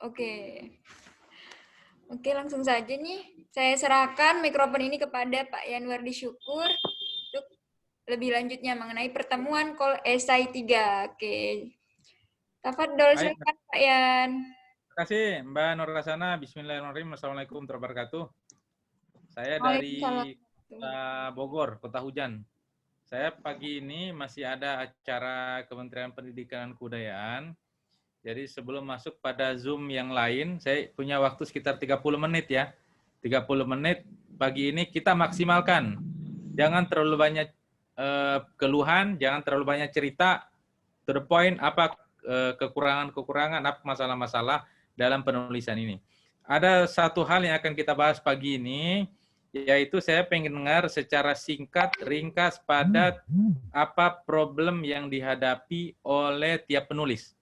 Oke. Oke, langsung saja nih. Saya serahkan mikrofon ini kepada Pak Yanwardi Syukur untuk lebih lanjutnya mengenai pertemuan call esai 3. Oke. Tafadhol, Baik, silakan Pak Yan. terima kasih Mbak Nur Rasana. Bismillahirrahmanirrahim. Assalamualaikum warahmatullahi wabarakatuh. Saya Waalaikumsalam. dari Kota Bogor, Kota Hujan. Saya pagi ini masih ada acara Kementerian Pendidikan dan Kebudayaan. Jadi sebelum masuk pada Zoom yang lain, saya punya waktu sekitar 30 menit ya. 30 menit pagi ini kita maksimalkan. Jangan terlalu banyak keluhan, jangan terlalu banyak cerita, to the point, apa kekurangan-kekurangan, apa masalah-masalah dalam penulisan ini. Ada satu hal yang akan kita bahas pagi ini, yaitu saya pengen dengar secara singkat, ringkas, padat, apa problem yang dihadapi oleh tiap penulis.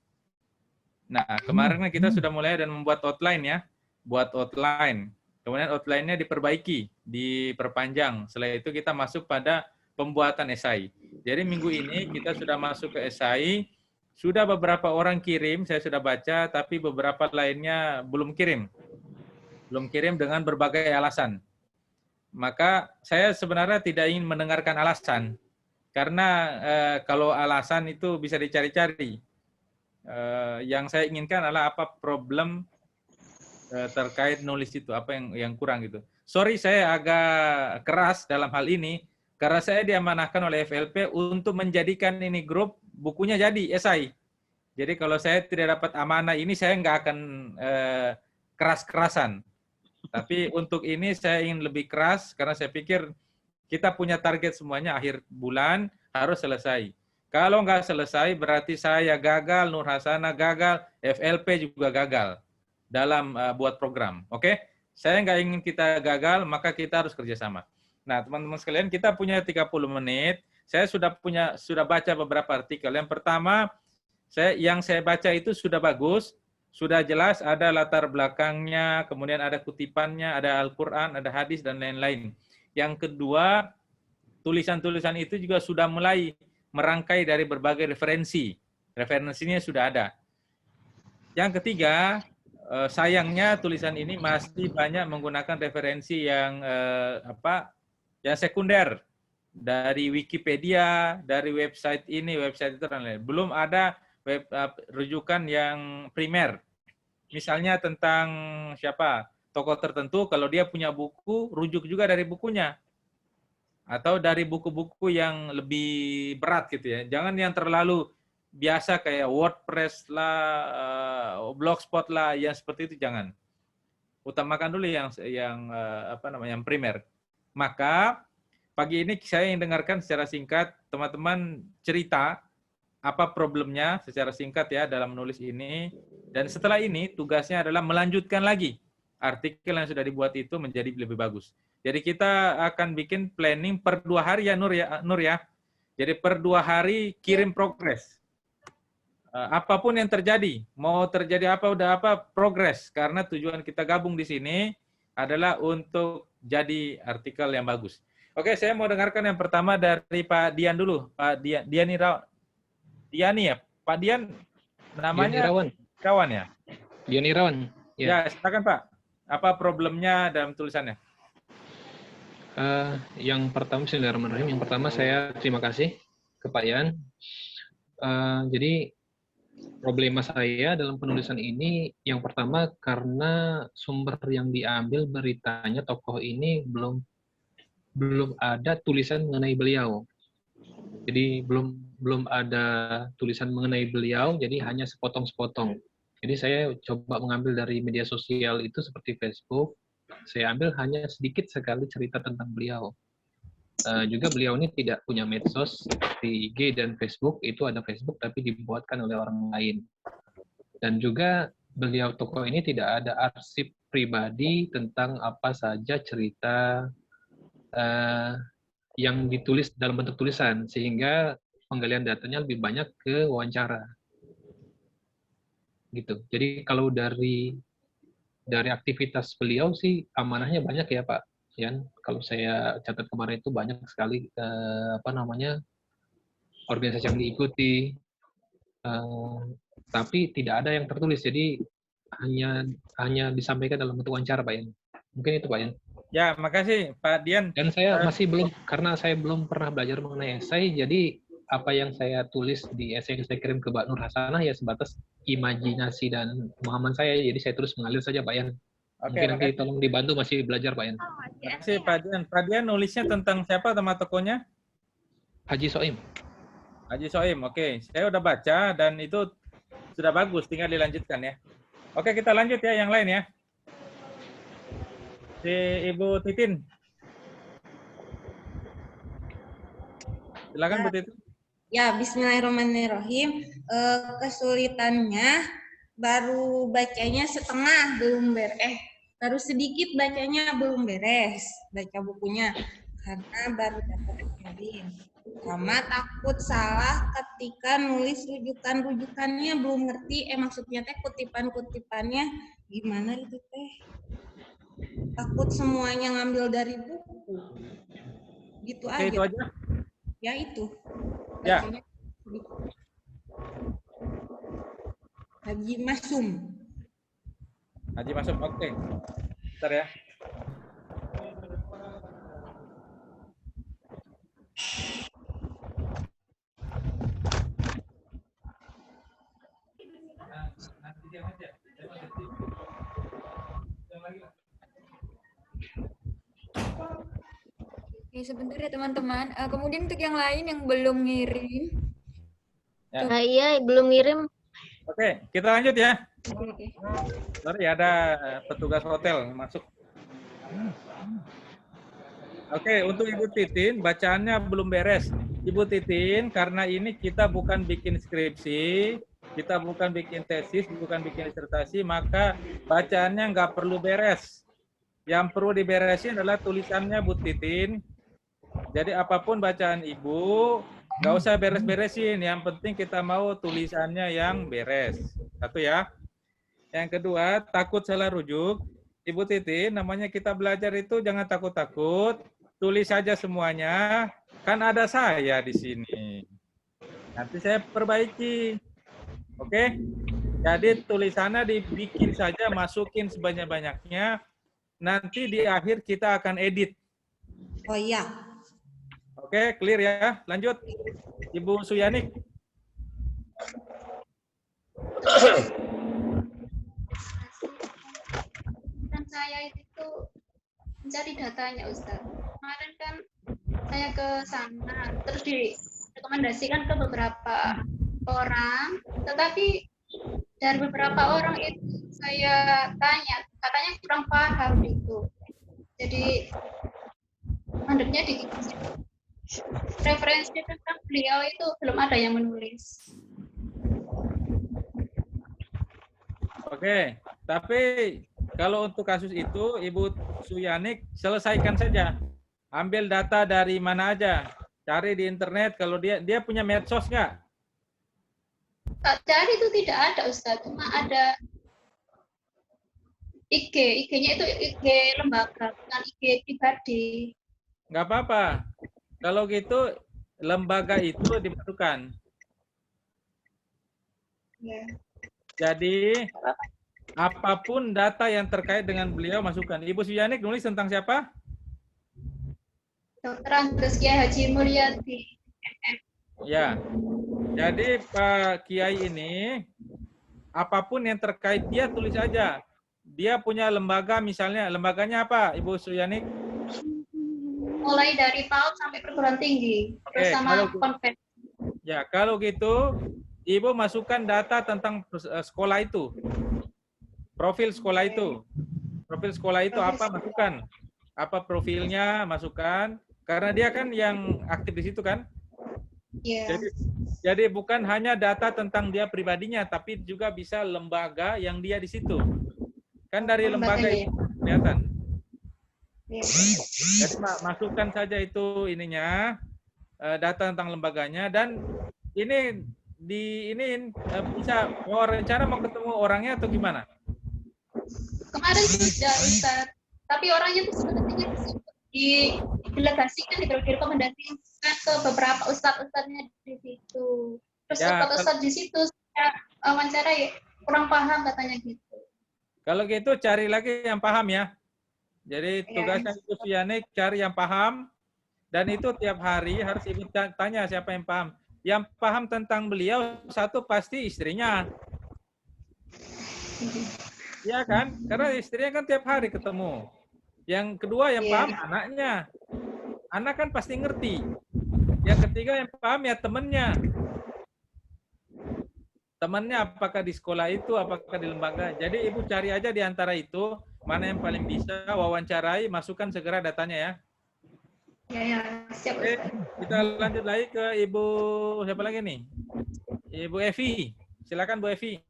Nah, kemarin kita sudah mulai dan membuat outline ya, buat outline. Kemudian outline-nya diperbaiki, diperpanjang. Setelah itu kita masuk pada pembuatan esai. Jadi minggu ini kita sudah masuk ke esai, sudah beberapa orang kirim, saya sudah baca, tapi beberapa lainnya belum kirim. Belum kirim dengan berbagai alasan. Maka saya sebenarnya tidak ingin mendengarkan alasan, karena kalau alasan itu bisa dicari-cari. Yang saya inginkan adalah apa problem terkait nulis itu, apa yang kurang gitu. Sorry saya agak keras dalam hal ini, karena saya diamanahkan oleh FLP untuk menjadikan ini grup bukunya jadi esai. Jadi kalau saya tidak dapat amanah ini, saya nggak akan keras-kerasan. Tapi untuk ini saya ingin lebih keras, karena saya pikir kita punya target semuanya akhir bulan harus selesai. Kalau nggak selesai berarti saya gagal, Nur Hasana gagal, FLP juga gagal dalam buat program. Oke? Saya nggak ingin kita gagal, maka kita harus kerjasama. Nah, teman-teman sekalian, kita punya 30 menit. Saya sudah baca beberapa artikel. Yang pertama, yang saya baca itu sudah bagus, sudah jelas ada latar belakangnya, kemudian ada kutipannya, ada Al-Quran, ada hadis, dan lain-lain. Yang kedua, tulisan-tulisan itu juga sudah mulai merangkai dari berbagai referensi. Referensinya sudah ada. Yang ketiga, sayangnya tulisan ini masih banyak menggunakan referensi yang yang sekunder dari Wikipedia, dari website ini, website itu dan lain. Belum ada rujukan yang primer. Misalnya tentang siapa tokoh tertentu, kalau dia punya buku, rujuk juga dari bukunya. Atau dari buku-buku yang lebih berat gitu ya. Jangan yang terlalu biasa kayak WordPress lah, Blogspot lah, yang seperti itu jangan. Utamakan dulu yang yang primer. Maka pagi ini saya ingin dengarkan secara singkat teman-teman cerita apa problemnya secara singkat ya dalam menulis ini. Dan setelah ini tugasnya adalah melanjutkan lagi artikel yang sudah dibuat itu menjadi lebih bagus. Jadi kita akan bikin planning per 2 hari ya Nur ya. Jadi per 2 hari kirim progres. Apapun yang terjadi, mau terjadi apa udah apa, progres. Karena tujuan kita gabung di sini adalah untuk jadi artikel yang bagus. Oke, saya mau dengarkan yang pertama dari Pak Dian dulu. Pak Diani ya? Pak Dian namanya kawan ya? Dian Irawan. Ya, silakan Pak. Apa problemnya dalam tulisannya? Yang pertama, bismillahirrahmanirrahim. Yang pertama saya terima kasih ke Pak Yan. Jadi problema saya dalam penulisan ini yang pertama karena sumber yang diambil beritanya tokoh ini belum ada tulisan mengenai beliau. Jadi belum ada tulisan mengenai beliau, jadi hanya sepotong-sepotong. Jadi saya coba mengambil dari media sosial itu seperti Facebook, saya ambil hanya sedikit sekali cerita tentang beliau. Juga beliau ini tidak punya medsos di IG dan Facebook, itu ada Facebook tapi dibuatkan oleh orang lain. Dan juga beliau tokoh ini tidak ada arsip pribadi tentang apa saja cerita yang ditulis dalam bentuk tulisan, sehingga penggalian datanya lebih banyak ke wawancara. Gitu. Jadi kalau dari aktivitas beliau sih amanahnya banyak ya Pak Yan. Kalau saya catat kemarin itu banyak sekali organisasi yang diikuti, tapi tidak ada yang tertulis. Jadi hanya disampaikan dalam bentuk wawancara, Pak Yan. Mungkin itu, Pak Yan. Ya, makasih Pak Dian. Dan saya masih belum, karena saya belum pernah belajar mengenai esai, jadi apa yang saya tulis di esai yang saya kirim ke Mbak Nur Hasanah ya sebatas imajinasi dan pemahaman saya, jadi saya tulis mengalir saja, Pak Yan. Oke, Mungkin nanti makasih. tolong dibantu masih belajar, Pak Yan. Makasih Pak Dian. Pak Dian nulisnya tentang siapa nama tokonya? Haji Soim. Haji Soim, oke. Saya udah baca dan itu sudah bagus, tinggal dilanjutkan ya. Oke, kita lanjut ya yang lain ya. Si Ibu Titin. Silakan Bu Titin. Ya, bismillahirrahmanirrahim. Kesulitannya baru bacanya setengah belum beres. Baru sedikit bacanya belum beres, baca bukunya. Karena baru dapat ajarin. Sama takut salah ketika nulis rujukan-rujukannya belum ngerti. Maksudnya teh kutipan-kutipannya gimana itu teh. Takut semuanya ngambil dari buku. Gitu Oke, aja. itu aja. Ya itu. Ya. Haji Masum. Haji masuk. Oke. Bentar ya. Oke, sebentar ya teman-teman. Kemudian untuk yang lain yang belum ngirim. Ya. Nah, iya, belum ngirim. Oke, kita lanjut ya. Oke. Sorry, ada petugas hotel masuk. Oke, untuk Ibu Titin, bacaannya belum beres. Ibu Titin, karena ini kita bukan bikin skripsi, kita bukan bikin tesis, bukan bikin disertasi, maka bacaannya nggak perlu beres. Yang perlu diberesin adalah tulisannya Bu Titin. Jadi apapun bacaan Ibu, nggak usah beres-beresin. Yang penting kita mau tulisannya yang beres. Satu ya. Yang kedua, takut salah rujuk. Ibu Titin, namanya kita belajar itu jangan takut-takut. Tulis saja semuanya. Kan ada saya di sini. Nanti saya perbaiki. Oke? Jadi tulisannya dibikin saja, masukin sebanyak-banyaknya. Nanti di akhir kita akan edit. Oh iya. Oke, clear ya. Lanjut. Ibu Suyanik. Dan saya itu mencari datanya, Ustaz. Kemarin kan saya ke sana, terus direkomendasikan ke beberapa orang, tetapi dari beberapa orang itu saya tanya, katanya kurang paham gitu. Jadi mandeknya dikit. Referensi tentang beliau itu belum ada yang menulis. Oke, tapi kalau untuk kasus itu, Ibu Suyanik selesaikan saja. Ambil data dari mana aja. Cari di internet, kalau dia punya medsos nggak? Tak cari itu tidak ada, Ustaz. Cuma ada IG. IG-nya itu IG lembaga, bukan IG pribadi. Nggak apa-apa. Kalau gitu, lembaga itu dimasukkan. Ya. Jadi, apapun data yang terkait dengan beliau, masukkan. Ibu Suyanik nulis tentang siapa? Dr. Andes Kiai Haji Mulyadi. Ya. Jadi Pak Kiai ini, apapun yang terkait dia tulis aja. Dia punya lembaga, misalnya lembaganya apa, Ibu Suyanik? Mulai dari PAUD sampai perguruan tinggi bersama konven. Ya, kalau gitu Ibu masukkan data tentang sekolah itu. Profil sekolah itu. Profil sekolah itu apa, masukkan. Apa profilnya, masukkan. Karena dia kan yang aktif di situ kan? Yeah. Jadi bukan hanya data tentang dia pribadinya, tapi juga bisa lembaga yang dia di situ. Kan dari lembaga itu kelihatan. Yeah. Jadi masukkan saja itu ininya, data tentang lembaganya, dan ini bisa mau rencana mau ketemu orangnya atau gimana? Kemarin sudah, Ustaz. Tapi orangnya itu sebenarnya didelegasikan, direkomendasikan ke beberapa ustadz-ustadznya di situ. Terus Ya, ustadz di situ saya wawancara ya kurang paham katanya gitu. Kalau gitu cari lagi yang paham ya. Jadi Ya. tugasnya Ibu Suyanik cari yang paham, dan itu tiap hari harus Ibu tanya siapa yang paham. Yang paham tentang beliau satu pasti istrinya. Iya kan? Karena istrinya kan tiap hari ketemu. Yang kedua yang Iya. paham anaknya. Anak kan pasti ngerti. Yang ketiga yang paham ya temennya. Temannya apakah di sekolah itu, apakah di lembaga. Jadi Ibu cari aja di antara itu, mana yang paling bisa, wawancarai, masukkan segera datanya ya. Ya, siap Oke, Ustaz. kita lanjut lagi ke Ibu, siapa lagi nih? Ibu Evi. Silakan Bu Evi.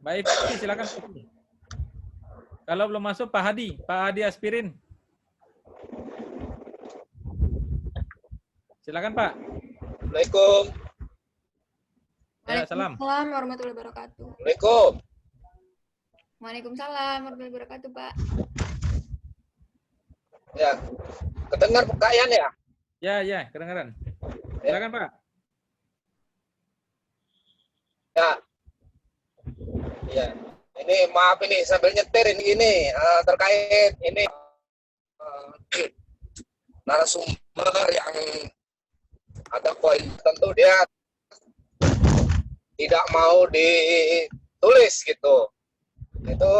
Mbak Evi, silakan. Kalau belum masuk, Pak Hadi Aspirin. Silakan Pak. Assalamualaikum. Ya, salam. Waalaikumsalam warahmatullahi wabarakatuh. Assalamualaikum. Waalaikumsalam warahmatullahi wabarakatuh, Pak. Ya, kedengar Pakaian ya? Ya, kedengaran. Silakan Pak. Ya. Ya. Ini maaf ini sambil nyetir ini terkait ini narasumber yang ada poin tentu dia tidak mau ditulis gitu. Itu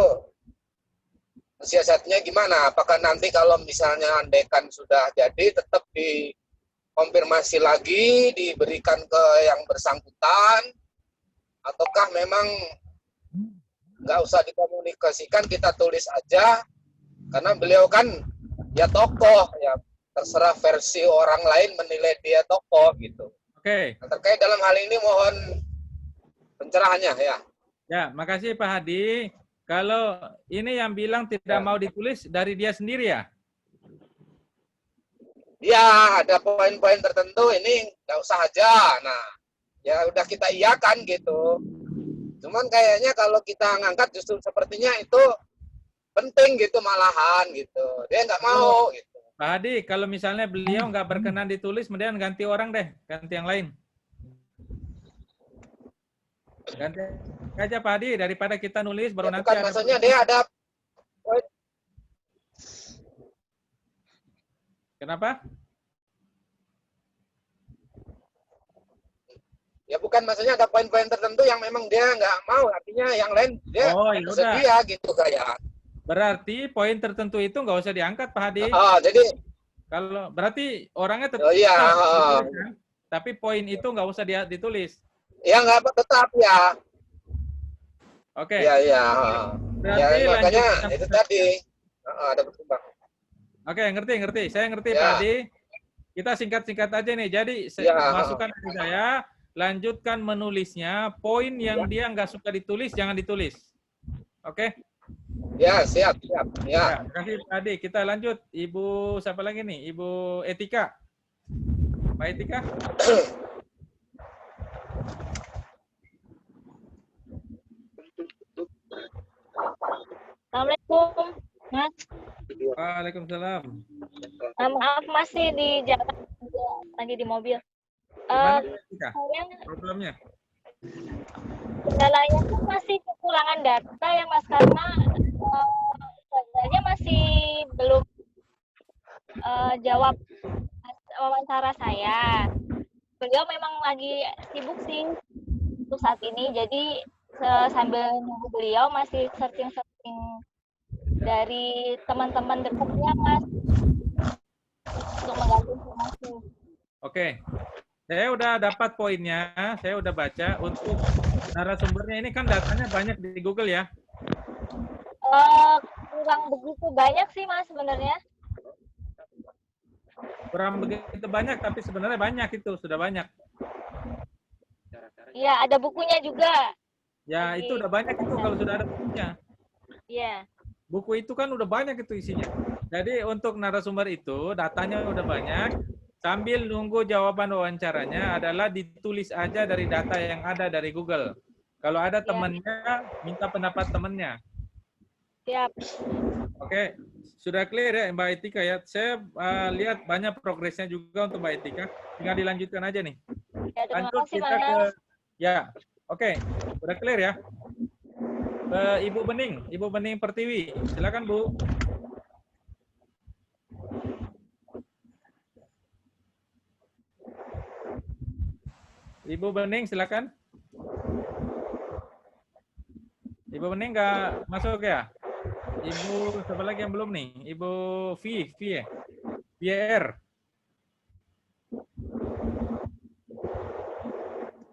siasatnya gimana? Apakah nanti kalau misalnya andaikan sudah jadi tetap dikonfirmasi lagi, diberikan ke yang bersangkutan, ataukah memang nggak usah dikomunikasikan, kita tulis aja, karena beliau kan ya tokoh, ya terserah versi orang lain menilai dia tokoh gitu. Oke. Nah, terkait dalam hal ini mohon pencerahannya ya. Ya, makasih Pak Hadi. Kalau ini yang bilang tidak mau ditulis dari dia sendiri ya? Ya, ada poin-poin tertentu ini nggak usah aja. Nah, ya udah kita iyakan gitu. Cuman kayaknya kalau kita ngangkat justru sepertinya itu penting gitu malahan gitu. Dia nggak mau gitu. Pak Hadi, kalau misalnya beliau nggak berkenan ditulis, kemudian ganti orang deh, ganti yang lain. Ganti aja Pak Hadi, daripada kita nulis baru Ya, nanti bukan ada... maksudnya dia ada poin. Kenapa? Ya bukan maksudnya ada poin-poin tertentu yang memang dia nggak mau, artinya yang lain dia Oh, ya udah. bersedia gitu kayak. Berarti poin tertentu itu nggak usah diangkat Pak Hadi. Oh, jadi Kalau berarti orangnya tetap, oh iya, ditulis, kan? Tapi poin itu nggak usah ditulis. ya nggak tetap ya. Oke. Iya, iya. Ya Berarti makanya lanjut. itu tadi ada berkembang. Oke, ngerti. Saya ngerti Ya. Pak Hadi. Kita singkat-singkat aja nih. Jadi Ya. masukkan dari saya, lanjutkan menulisnya. Poin yang dia nggak suka ditulis, jangan ditulis. Oke? Ya, siap. Ya. Ya, terima kasih Pak Hadi. Kita lanjut. Ibu siapa lagi nih? Ibu Etika. Mbak Etika. Assalamualaikum, Mas. Waalaikumsalam. Maaf masih di jalan, lagi di mobil. Gimana Mbak Etika? Saya Problemnya? kendalanya tuh masih kekurangan data ya Mas, karena sebenarnya masih belum jawab wawancara saya. Beliau memang lagi sibuk sih untuk saat ini, jadi sambil nunggu beliau masih searching dari teman-teman dekatnya Mas untuk mengganti informasi. Oke. Saya udah dapat poinnya, saya udah baca. Untuk narasumbernya ini kan datanya banyak di Google ya. Kurang begitu banyak sih Mas sebenarnya. Kurang begitu banyak, tapi sebenarnya banyak itu, sudah banyak. Iya, ada bukunya juga. Ya, itu udah banyak itu kalau sudah ada bukunya. Iya. Buku itu kan udah banyak itu isinya. Jadi untuk narasumber itu, datanya udah banyak. Sambil nunggu jawaban wawancaranya adalah ditulis aja dari data yang ada dari Google. Kalau ada temannya, minta pendapat temannya. Siap. Oke, sudah clear ya Mbak Etika ya. Saya lihat banyak progresnya juga untuk Mbak Etika. Tinggal dilanjutkan aja nih. Ya, terima Lanjut kasih kita ke Mas. Ya, oke. Udah clear ya? Ibu Bening Pertiwi, silakan Bu. Ibu Bening, silakan. Ibu Bening nggak masuk ya? Ibu, siapa lagi yang belum nih? Ibu V ya? VR.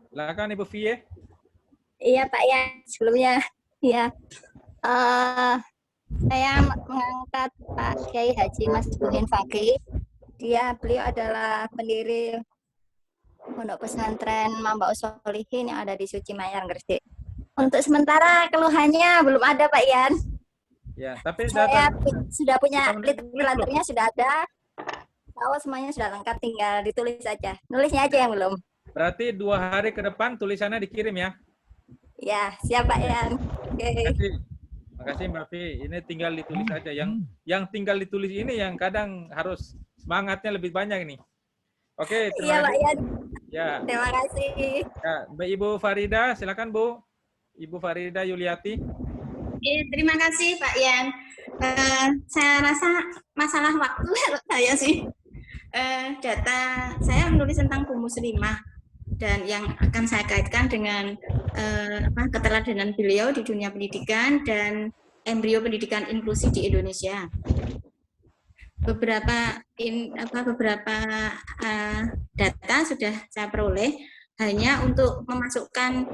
Silakan Ibu V ya. Iya Pak ya, sebelumnya ya saya mengangkat Pak Kiai Haji Mas Bumin Fakih. Beliau adalah pendiri Pondok Pesantren Mamba Usholihin yang ada di Suci Mayang, Gresik. Untuk sementara keluhannya belum ada Pak Yan. Ya, tapi Saya sudah punya Kita menulis literaturnya sudah ada. Awal semuanya sudah lengkap, tinggal ditulis saja. Nulisnya aja yang belum. Berarti 2 hari ke depan tulisannya dikirim ya? Ya, siap Pak Yan. Oke. Makasih Mbak Vi. Ini tinggal ditulis aja. Yang tinggal ditulis ini yang kadang harus semangatnya lebih banyak nih. Oke, Iya Pak Yan. Ya. Terima kasih. Ya, Mbak Ibu Farida, silakan Bu. Ibu Farida Yuliati. Terima kasih Pak Yan. Saya rasa masalah waktu saya sih. Data saya menulis tentang Bu Muslimah dan yang akan saya kaitkan dengan keteladanan beliau di dunia pendidikan dan embrio pendidikan inklusi di Indonesia. Beberapa data sudah saya peroleh hanya untuk memasukkan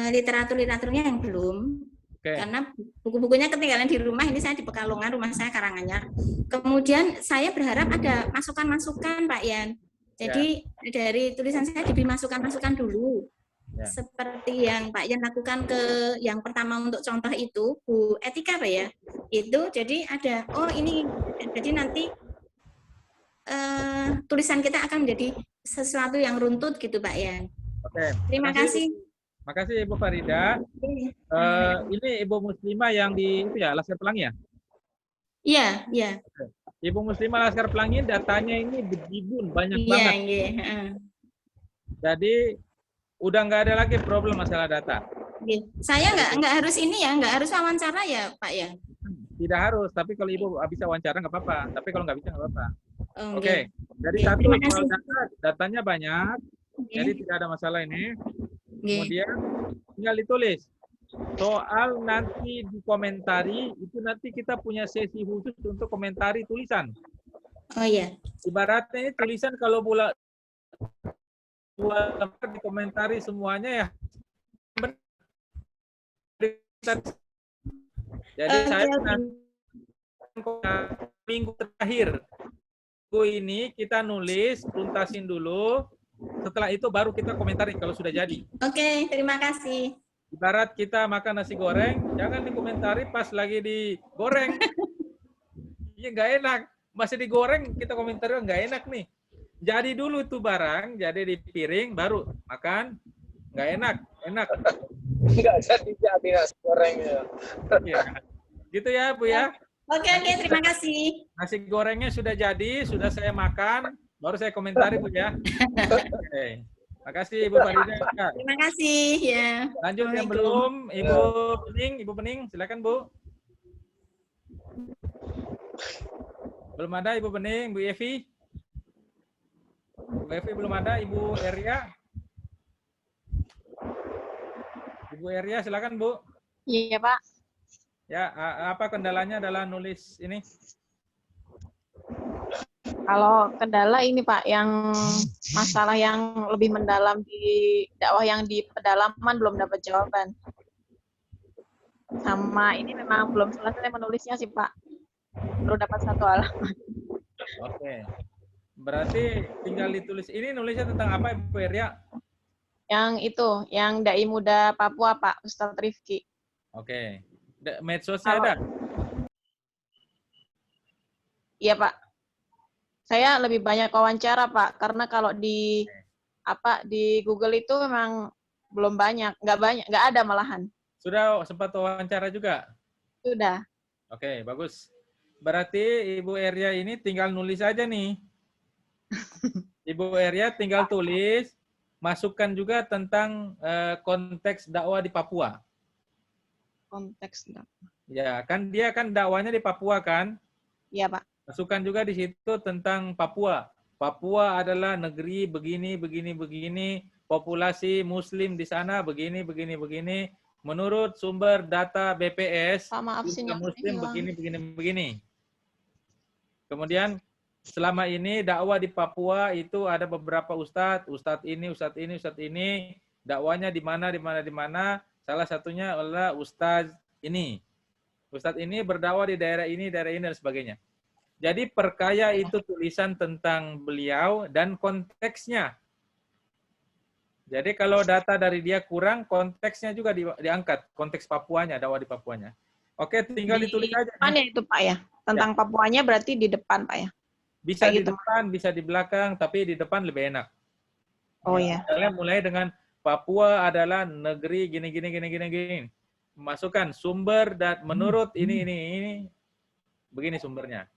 literaturnya yang belum. Oke. Karena buku-bukunya ketinggalan di rumah, ini saya di Pekalongan, rumah saya Karanganyar. Kemudian saya berharap ada masukan-masukan Pak Yan. Jadi dari tulisan saya diberi masukan-masukan dulu. Ya. Seperti yang Pak Yan lakukan ke yang pertama untuk contoh itu, Bu Etika Pak ya. Itu jadi ada, oh ini, jadi nanti tulisan kita akan menjadi sesuatu yang runtut gitu Pak Yan. Oke. Terima kasih. Makasih Ibu Farida. Ini Ibu Muslimah yang di itu ya, Laskar Pelangi ya? Iya, iya. Ibu Muslimah Laskar Pelangi datanya ini bejibun banyak banget. Iya. Jadi udah nggak ada lagi problem masalah data. Saya nggak harus ini ya, nggak harus wawancara ya Pak ya. Tidak harus, tapi kalau Ibu bisa wawancara nggak apa-apa. Tapi kalau nggak bisa nggak apa-apa. Oke. Jadi Oke, satu terima soal kasih. datanya banyak, jadi tidak ada masalah ini. Kemudian tinggal ditulis. Soal nanti dikomentari, itu nanti kita punya sesi khusus untuk komentari tulisan. Oh iya. Ibaratnya ini tulisan kalau bulan dikomentari semuanya ya. Jadi saya nanti minggu terakhir ini kita nulis, tuntasin dulu. Setelah itu baru kita komentari kalau sudah jadi. Oke, terima kasih. Ibarat kita makan nasi goreng, jangan dikomentari pas lagi digoreng. Iya nggak enak. Masih digoreng, kita komentari nggak enak nih. Jadi dulu itu barang, jadi di piring, baru makan. Nggak enak, enak. Nggak jadi nasi gorengnya. Ya. Gitu ya Bu ya. Oke, terima kasih. Nasi gorengnya sudah jadi, sudah saya makan. Baru saya komentari Bu ya. Oke. Makasih Ibu Farida. Terima kasih ya. Lanjut yang belum, Ibu Bening, silakan Bu. Belum ada Ibu Bening, Bu Evi. Bu Evi belum ada, Ibu Eria. Ibu Eria silakan Bu. Iya Pak. Ya, apa kendalanya adalah nulis ini? Kalau kendala ini Pak, yang masalah yang lebih mendalam di dakwah yang di pedalaman belum dapat jawaban. Sama ini memang belum selesai menulisnya sih Pak. Baru dapat 1 halaman. Oke. Berarti tinggal ditulis. Ini nulisnya tentang apa Ibu Eria? Yang itu, yang Dai Muda Papua Pak, Ustadz Rifki. Oke. Medsosnya ada? Iya Pak. Saya lebih banyak wawancara Pak, karena kalau di Google itu memang belum banyak, nggak ada malahan. Sudah sempat wawancara juga? Sudah. Oke, bagus. Berarti Ibu Eria ini tinggal nulis aja nih. Ibu Eria tinggal tulis, masukkan juga tentang konteks dakwah di Papua. Konteks. Ya, kan dia kan dakwahnya di Papua kan? Iya, Pak. Masukkan juga di situ tentang Papua. Papua adalah negeri begini, begini, begini, populasi Muslim di sana begini, begini, begini. Menurut sumber data BPS, Maaf, jumlah sinyalnya Muslim hilang. begini, begini, begini. Kemudian selama ini dakwah di Papua itu ada beberapa ustadz, ustadz ini, ustadz ini, ustadz ini, dakwahnya di mana, di mana, di mana. Salah satunya adalah ustadz ini. Ustadz ini berdakwah di daerah ini, dan sebagainya. Jadi perkaya itu tulisan tentang beliau dan konteksnya. Jadi kalau data dari dia kurang, konteksnya juga diangkat. Konteks Papuanya, dakwah di Papuanya. Oke, tinggal ditulis aja. Depan ya itu, Pak ya? Tentang Papuanya berarti di depan, Pak ya? Bisa di gitu. depan, bisa di belakang, tapi di depan lebih enak. Oh ya. Misalnya mulai dengan Papua adalah negeri gini, gini, gini, gini, gini. Masukkan sumber dan menurut ini. Begini sumbernya.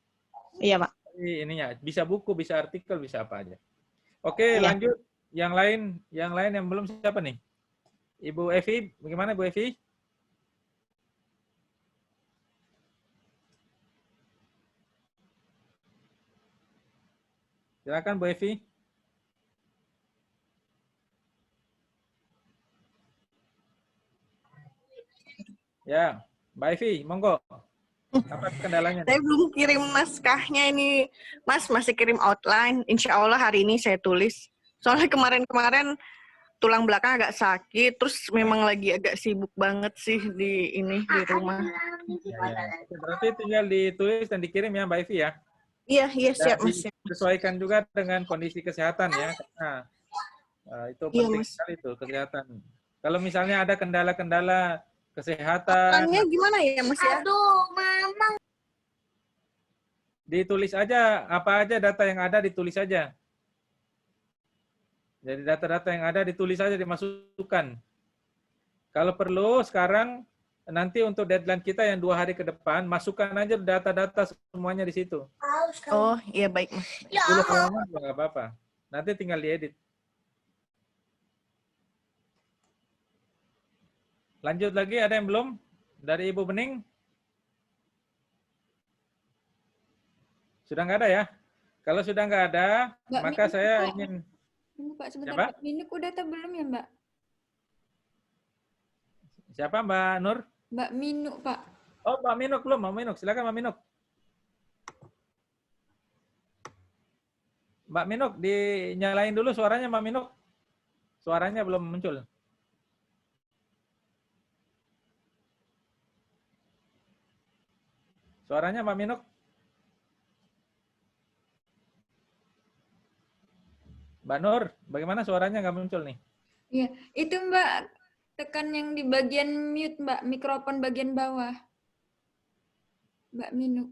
Iya, Pak. Ininya bisa buku, bisa artikel, bisa apa aja. Oke, Iya. lanjut. Yang lain yang belum siapa nih? Ibu Evi, bagaimana Ibu Evi? Silakan Bu Evi. Ya, Mbak Evi, monggo. Apa kendalanya? Saya belum kirim naskahnya ini, Mas masih kirim outline. Insya Allah hari ini saya tulis. Soalnya kemarin-kemarin tulang belakang agak sakit, terus memang lagi agak sibuk banget sih di rumah. Ya. Berarti tinggal ditulis dan dikirim ya Mbak Evi ya. Iya siap Mas. Disesuaikan juga dengan kondisi kesehatan ya. Nah, itu Iya, penting Mas. sekali itu kesehatan. Kalau misalnya ada kendala-kendala kesehatan, Outline-nya gimana ya Mas ya? ditulis aja apa aja data yang ada ditulis aja. Jadi data-data yang ada ditulis aja, dimasukkan. Kalau perlu sekarang nanti untuk deadline kita yang 2 hari ke depan, masukkan aja data-data semuanya di situ. Oh iya baik Mas. 10 halaman juga nggak apa-apa. Nanti tinggal diedit. Lanjut lagi, ada yang belum? Dari Ibu Bening? Sudah nggak ada ya? Kalau sudah nggak ada, Mbak maka Minuk, saya Pak. ingin... Tunggu Pak, sebentar. Siapa? Mbak Minuk udah atau belum ya Mbak? Siapa Mbak Nur? Mbak Minuk Pak. Oh, Mbak Minuk belum. Mbak Minuk, silakan Mbak Minuk. Mbak Minuk, dinyalain dulu suaranya Mbak Minuk. Suaranya belum muncul. Suaranya Mbak Minuk. Mbak Nur, bagaimana suaranya nggak muncul nih? Iya, itu Mbak, tekan yang di bagian mute Mbak, mikrofon bagian bawah. Mbak Minuk.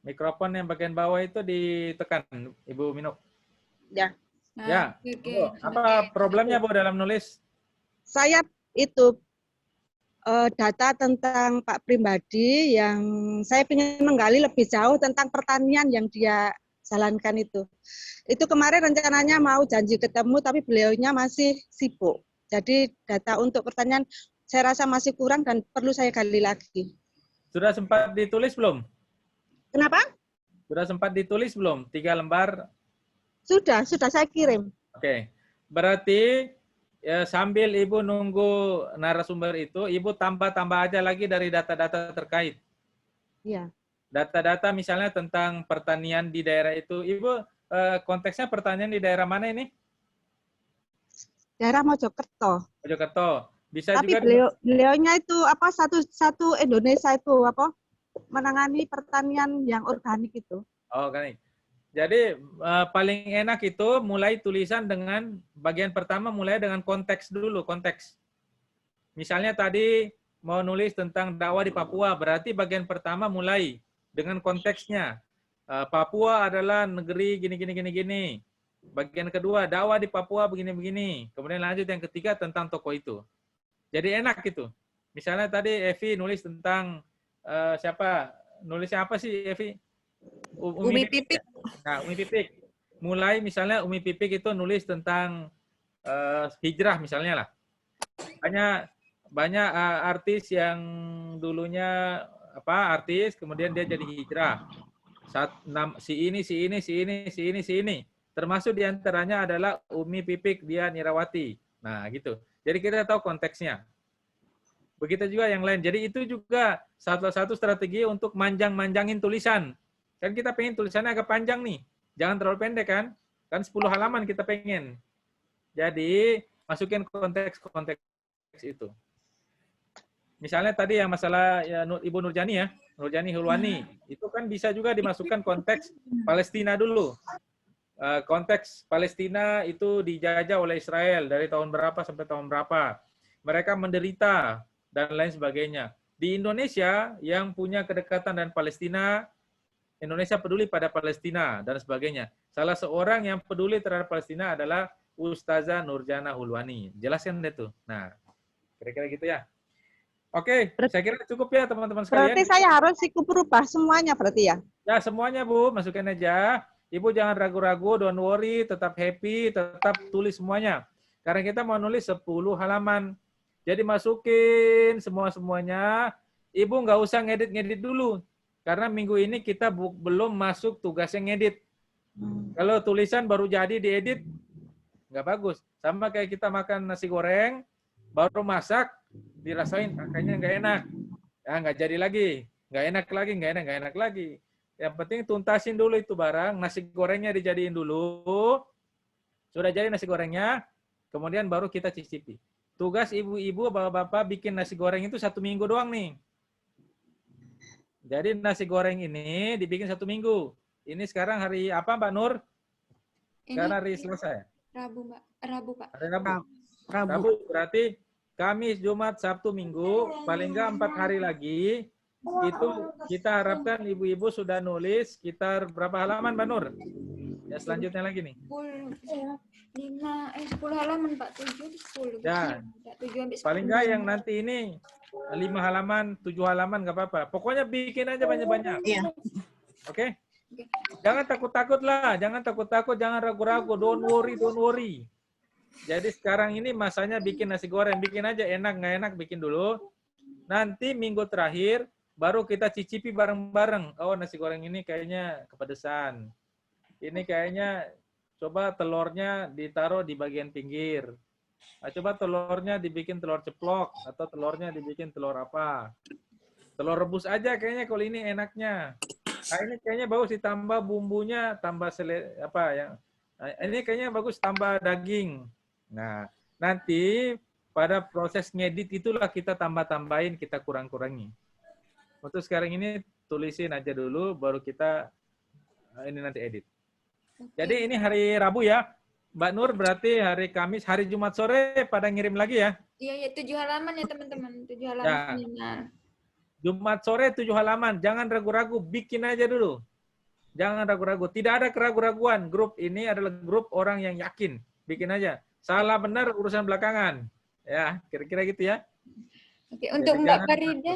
Mikrofon yang bagian bawah itu ditekan, Ibu Minuk. Ya. Nah, Ya. oke. Bu, apa problemnya Bu dalam nulis? Saya itu data tentang Pak Pribadi yang saya ingin menggali lebih jauh tentang pertanian yang dia jalankan itu. Itu kemarin rencananya mau janji ketemu tapi beliaunya masih sibuk. Jadi data untuk pertanian saya rasa masih kurang dan perlu saya gali lagi. Sudah sempat ditulis belum? Kenapa? Sudah sempat ditulis belum? 3 lembar. Sudah saya kirim. Oke. Berarti ya, sambil Ibu nunggu narasumber itu, Ibu tambah-tambah aja lagi dari data-data terkait. Iya. Data-data misalnya tentang pertanian di daerah itu. Ibu, konteksnya pertanian di daerah mana ini? Daerah Mojokerto. Mojokerto. Bisa Tapi juga beliaunya itu apa satu Indonesia itu apa menangani pertanian yang organik itu. Oh, kan. Jadi paling enak itu mulai tulisan dengan bagian pertama mulai dengan konteks dulu, konteks. Misalnya tadi mau nulis tentang dakwah di Papua, berarti bagian pertama mulai dengan konteksnya. Papua adalah negeri gini. Bagian kedua, dakwah di Papua begini-begini. Kemudian lanjut yang ketiga tentang tokoh itu. Jadi enak gitu. Misalnya tadi Evi nulis tentang siapa? Nulisnya apa sih Evi? Umi Pipik. Nah, Umi Pipik. mulai misalnya Umi Pipik itu nulis tentang hijrah misalnya lah. Banyak artis yang dulunya artis, kemudian dia jadi hijrah. Si ini. Termasuk diantaranya adalah Umi Pipik Dian Irawati. Nah, gitu. Jadi kita tahu konteksnya. Begitu juga yang lain. Jadi itu juga salah satu strategi untuk manjang-manjangin tulisan. Kan kita pengen tulisannya agak panjang nih. Jangan terlalu pendek kan? Kan 10 halaman kita pengen. Jadi masukin konteks-konteks itu. Misalnya tadi yang masalah ya, Ibu Nurjani ya, Nurjani Hulwani, itu kan bisa juga dimasukkan konteks Palestina dulu. Konteks Palestina itu dijajah oleh Israel dari tahun berapa sampai tahun berapa. Mereka menderita dan lain sebagainya. Di Indonesia yang punya kedekatan dengan Palestina, Indonesia peduli pada Palestina dan sebagainya. Salah seorang yang peduli terhadap Palestina adalah Ustazah Nurjana Hulwani. Jelaskan itu. Nah, kira-kira gitu ya. Oke, saya kira cukup ya teman-teman sekalian. Berarti saya harus ikut berubah semuanya berarti ya? Ya, semuanya Bu, masukin aja. Ibu jangan ragu-ragu, don't worry, tetap happy, tetap tulis semuanya. Karena kita mau nulis 10 halaman. Jadi masukin semuanya. Ibu nggak usah ngedit-ngedit dulu. Karena minggu ini kita belum masuk tugasnya ngedit. Kalau tulisan baru jadi diedit, nggak bagus. Sama kayak kita makan nasi goreng, baru masak, dirasain kayaknya nggak enak. Ya, nggak jadi lagi. Nggak enak lagi. Yang penting tuntasin dulu itu barang. Nasi gorengnya dijadiin dulu. Sudah jadi nasi gorengnya, kemudian baru kita cicipi. Tugas ibu-ibu, bapak-bapak bikin nasi goreng itu 1 minggu doang nih. Jadi nasi goreng ini dibikin 1 minggu. Ini sekarang hari apa Mbak Nur? Sekarang hari Selasa ya? Rabu, Mbak. Rabu, Pak. Hari Rabu. Berarti Kamis, Jumat, Sabtu, Minggu, paling enggak 4 hari lagi. Itu kita harapkan ibu-ibu sudah nulis sekitar berapa halaman Mbak Nur? Ya selanjutnya lagi nih. 10 halaman Pak, 7 10. Ya, paling enggak yang nanti ini 5 halaman, 7 halaman nggak apa-apa. Pokoknya bikin aja banyak-banyak. Iya. Oke? Jangan takut-takut lah, jangan takut-takut, jangan ragu-ragu. Don't worry. Jadi sekarang ini masanya bikin nasi goreng, bikin aja enak nggak enak bikin dulu. Nanti minggu terakhir baru kita cicipi bareng-bareng. Oh nasi goreng ini kayaknya kepedesan. Ini kayaknya coba telurnya ditaruh di bagian pinggir. Nah, coba telurnya dibikin telur ceplok atau telurnya dibikin telur apa? Telur rebus aja kayaknya kalau ini enaknya. Nah, ini kayaknya bagus ditambah bumbunya, tambah ini kayaknya bagus tambah daging. Nah, nanti pada proses ngedit itulah kita tambah-tambahin, kita kurang-kurangi. Untuk sekarang ini tulisin aja dulu, baru kita ini nanti edit. Jadi ini hari Rabu ya, Mbak Nur, berarti hari Kamis, hari Jumat sore pada ngirim lagi ya? Iya, 7 halaman ya teman-teman, 7 halaman. Ya. Jumat sore 7 halaman, jangan ragu-ragu, bikin aja dulu. Jangan ragu-ragu, tidak ada keraguan-raguan. Grup ini adalah grup orang yang yakin, bikin aja. Salah benar urusan belakangan. Ya, kira-kira gitu ya. Oke, untuk Mbak Farida.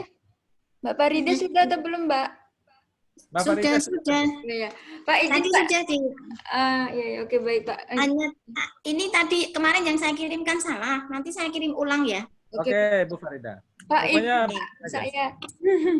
Mbak Farida sudah atau belum, Mbak? Mbak Farida Sudah. Ya. Pak, izin Tadi Pak. sudah di. Ya, oke baik Pak. Hanya ini tadi kemarin yang saya kirimkan salah. Nanti saya kirim ulang ya. Oke, Bu Farida. Pak, Pokoknya saya.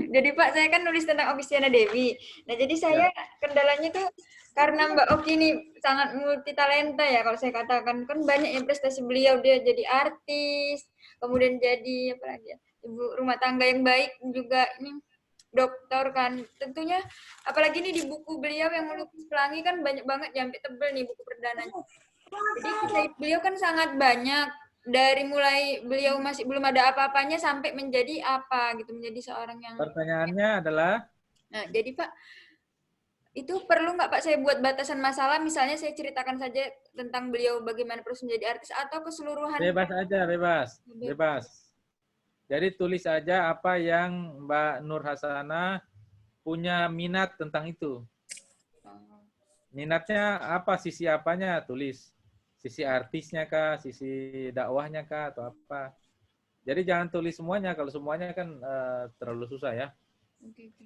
Jadi Pak, saya kan nulis tentang Oksyana Dewi. Nah, jadi saya kendalanya tuh karena Mbak Oki ini sangat multi talenta ya kalau saya katakan. Kan banyak yang prestasi beliau, dia jadi artis, kemudian jadi apa lagi ya, ibu rumah tangga yang baik juga, ini dokter kan. Tentunya apalagi ini di buku beliau yang melukis pelangi kan banyak banget, sampai tebel nih buku perdananya. Jadi kisah beliau kan sangat banyak, dari mulai beliau masih belum ada apa-apanya sampai menjadi apa gitu, menjadi seorang yang. Pertanyaannya adalah, Nah, jadi Pak, itu perlu nggak Pak saya buat batasan masalah, misalnya saya ceritakan saja tentang beliau bagaimana proses menjadi artis, atau keseluruhan? bebas aja, bebas. Jadi tulis aja apa yang Mbak Nur Hasanah punya minat tentang itu. Minatnya apa, sisi apanya, tulis. Sisi artisnya kah, sisi dakwahnya kah, atau apa. Jadi jangan tulis semuanya, kalau semuanya kan terlalu susah ya.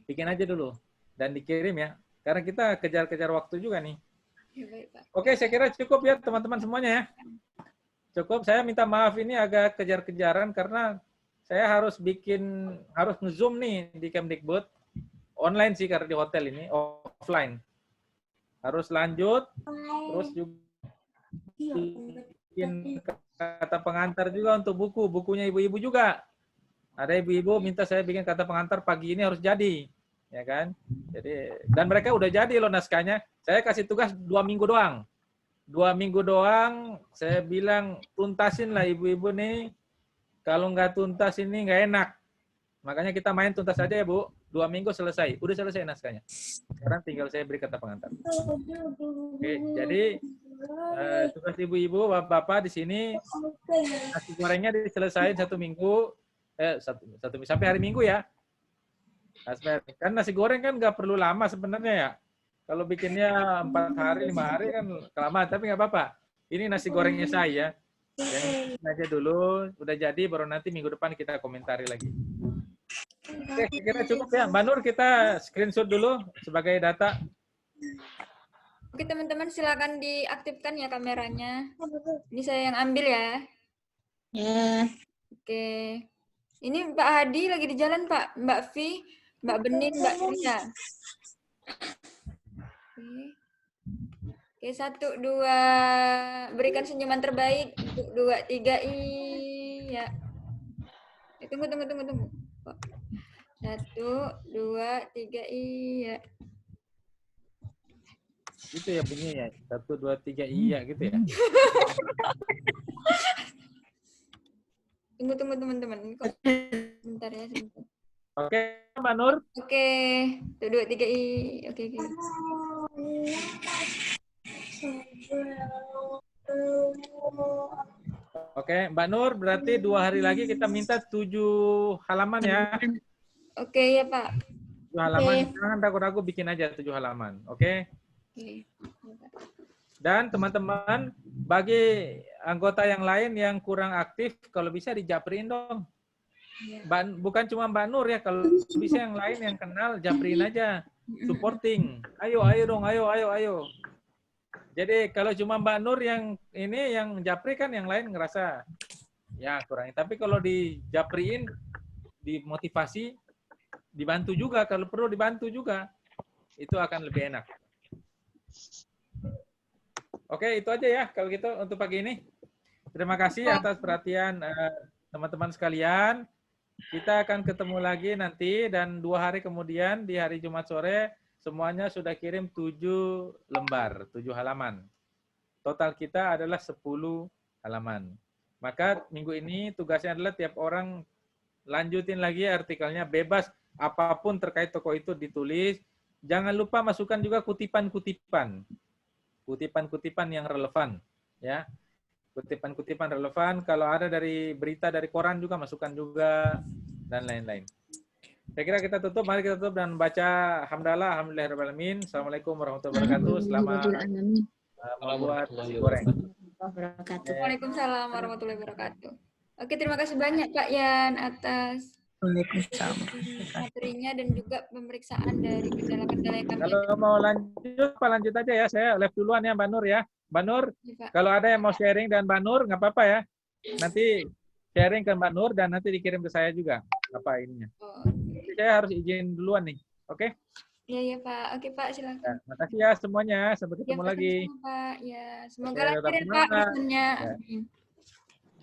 Bikin aja dulu dan dikirim ya. Karena kita kejar-kejar waktu juga nih. Ya, baik, Pak. Oke, saya kira cukup ya teman-teman semuanya ya. Cukup, saya minta maaf ini agak kejar-kejaran karena saya harus nge-zoom nih di Kemdikbud. Online sih karena di hotel ini, offline. Harus lanjut, terus juga bikin kata pengantar juga untuk bukunya ibu-ibu juga. Ada ibu-ibu minta saya bikin kata pengantar pagi ini harus jadi, ya kan? Jadi dan mereka udah jadi loh naskahnya. Saya kasih tugas 2 minggu doang. 2 minggu doang. Saya bilang tuntasin lah ibu-ibu nih. Kalau nggak tuntas ini nggak enak. Makanya kita main tuntas aja ya Bu. 2 minggu selesai. Udah selesai naskahnya. Sekarang tinggal saya beri kata pengantar. Oke, jadi tugas ibu-ibu, bapak-bapak di sini nasi gorengnya diselesaikan 1 minggu, satu sampai hari Minggu ya. Kan nasi goreng kan nggak perlu lama sebenarnya ya. Kalau bikinnya 4 hari, 5 hari kan kelamaan, tapi nggak apa-apa. Ini nasi gorengnya saya. Yang aja dulu, udah jadi baru nanti minggu depan kita komentari lagi. Oke, kira cukup ya. Mbak Nur, kita screenshot dulu sebagai data. Oke, teman-teman silakan diaktifkan ya kameranya. Ini saya yang ambil ya. Ya. Oke. Ini Pak Hadi lagi di jalan, Pak. Mbak Vi, Mbak Bening, Mbak Ria. Oke, 1, 2. Berikan senyuman terbaik. 2, 3, iya. Tunggu. 1, 2, 3, iya. Gitu ya bunyinya. 1, 2, 3, iya gitu ya. Tunggu teman-teman. Bentar ya, sebentar. Oke, Mbak Nur. Oke. 1, 2, 3, oke. Oke, Mbak Nur, berarti 2 hari lagi kita minta 7 halaman ya. Oke ya Pak. 7 halaman, jangan ragu-ragu bikin aja 7 halaman, oke? Oke. Dan teman-teman, bagi anggota yang lain yang kurang aktif, kalau bisa dijaprin dong. Bukan cuma Mbak Nur ya, kalau bisa yang lain yang kenal, japrin aja. Supporting. Ayo dong, ayo. Jadi kalau cuma Mbak Nur yang ini yang japri kan yang lain ngerasa ya kurang. Tapi kalau dijapriin, dimotivasi, dibantu juga kalau perlu dibantu juga. Itu akan lebih enak. Oke, itu aja ya kalau gitu untuk pagi ini. Terima kasih atas perhatian teman-teman sekalian. Kita akan ketemu lagi nanti dan 2 hari kemudian di hari Jumat sore semuanya sudah kirim 7 lembar, 7 halaman. Total kita adalah 10 halaman. Maka minggu ini tugasnya adalah tiap orang lanjutin lagi artikelnya, bebas apapun terkait tokoh itu ditulis. Jangan lupa masukkan juga kutipan-kutipan. Kutipan-kutipan yang relevan. Ya. Kutipan-kutipan relevan. Kalau ada dari berita dari koran juga masukkan juga dan lain-lain. Saya kira kita tutup. Mari kita tutup dan baca hamdalah. Alhamdulillahirrahmanirrahim. Assalamualaikum warahmatullahi wabarakatuh. Selamat membuat nasi goreng. Waalaikumsalam warahmatullahi wabarakatuh. Oke, terima kasih banyak Pak Yan atas materinya dan juga pemeriksaan dari kendala-kendala yang kami. Kalau mau lanjut aja ya. Saya live duluan ya Mbak Nur ya. Mbak Nur, kalau ada yang mau sharing dan Mbak Nur, nggak apa-apa ya. Nanti sharing ke Mbak Nur dan nanti dikirim ke saya juga. Apa ininya. Saya harus izin duluan nih. Oke? Iya Pak. Oke Pak, silakan. Ya, makasih ya semuanya. Sampai ketemu lagi. Pak. Ya, semoga Oke, lancar ya tetap Pak semangat. misalnya. Ya.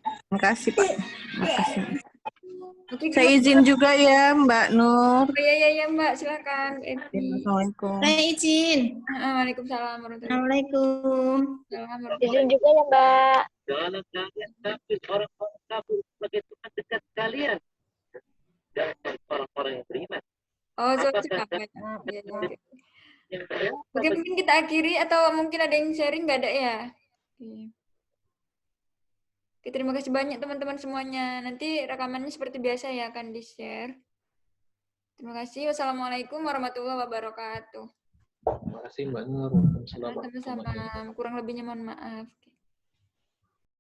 Terima kasih Pak. Makasih. Oke, Saya izin juga ya Mbak Nur. Iya Mbak, silakan. Assalamualaikum. Saya izin. Waalaikumsalam warahmatullahi Assalamualaikum. wabarakatuh. Izin juga ya Mbak. Dalam tapi orang-orang kafir sebagai teman dekat kalian. Jangan orang-orang yang beriman. Oh, suka. Oke, mungkin kita akhiri atau mungkin ada yang sharing nggak ada ya? Oke, terima kasih banyak teman-teman semuanya. Nanti rekamannya seperti biasa ya akan di-share. Terima kasih. Wassalamualaikum warahmatullahi wabarakatuh. Terima kasih Mbak Nur. Sama-sama. Kurang lebihnya mohon maaf.